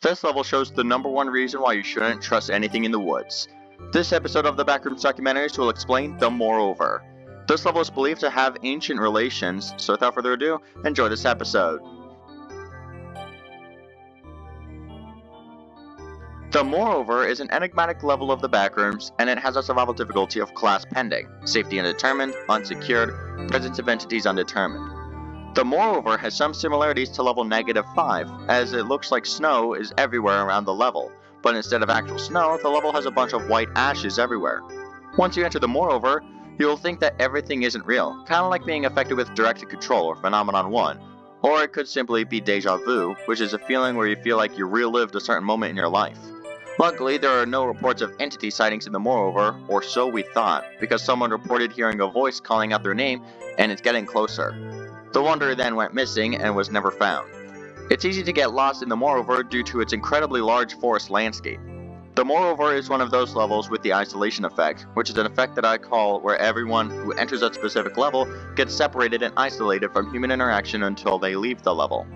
This level shows the number one reason why you shouldn't trust anything in the woods. This episode of the Backrooms Documentaries will explain the moreover. This level is believed to have ancient relations, so without further ado, enjoy this episode. The moreover is an enigmatic level of the Backrooms, and it has a survival difficulty of class pending, safety undetermined, unsecured, presence of entities undetermined. The moreover has some similarities to level -5, as it looks like snow is everywhere around the level, but instead of actual snow, the level has a bunch of white ashes everywhere. Once you enter the moreover, you will think that everything isn't real, kinda like being affected with directed control or Phenomenon 1, or it could simply be deja vu, which is a feeling where you feel like you relived a certain moment in your life. Luckily, there are no reports of entity sightings in the moreover, or so we thought, because someone reported hearing a voice calling out their name, and it's getting closer. The wanderer then went missing and was never found. It's easy to get lost in the moreover due to its incredibly large forest landscape. The moreover is one of those levels with the isolation effect, which is an effect that I call where everyone who enters a specific level gets separated and isolated from human interaction until they leave the level.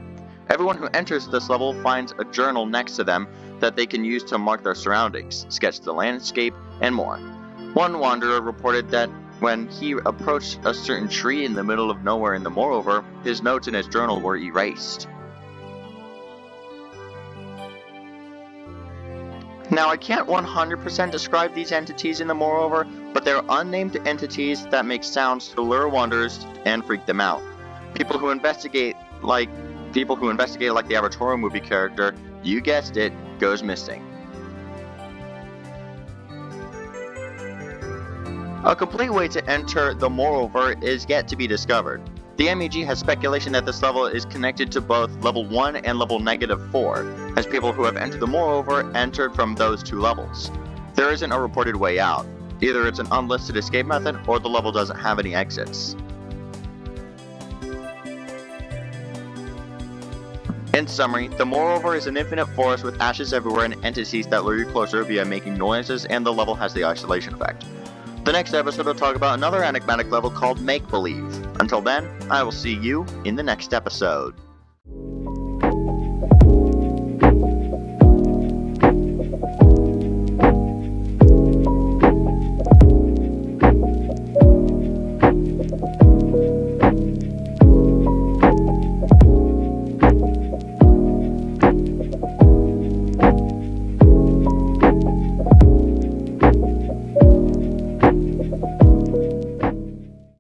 Everyone who enters this level finds a journal next to them that they can use to mark their surroundings, sketch the landscape, and more. One wanderer reported that when he approached a certain tree in the middle of nowhere in the moreover, his notes in his journal were erased. Now, I can't 100% describe these entities in the moreover, but they're unnamed entities that make sounds to lure wanderers and freak them out. People who investigate like the average horror movie character, you guessed it, goes missing. A complete way to enter the moreover is yet to be discovered. The MEG has speculation that this level is connected to both level 1 and level -4, as people who have entered the moreover entered from those two levels. There isn't a reported way out. Either it's an unlisted escape method, or the level doesn't have any exits. In summary, the moreover is an infinite forest with ashes everywhere and entities that lure you closer via making noises, and the level has the isolation effect. The next episode will talk about another enigmatic level called Make Believe. Until then, I will see you in the next episode.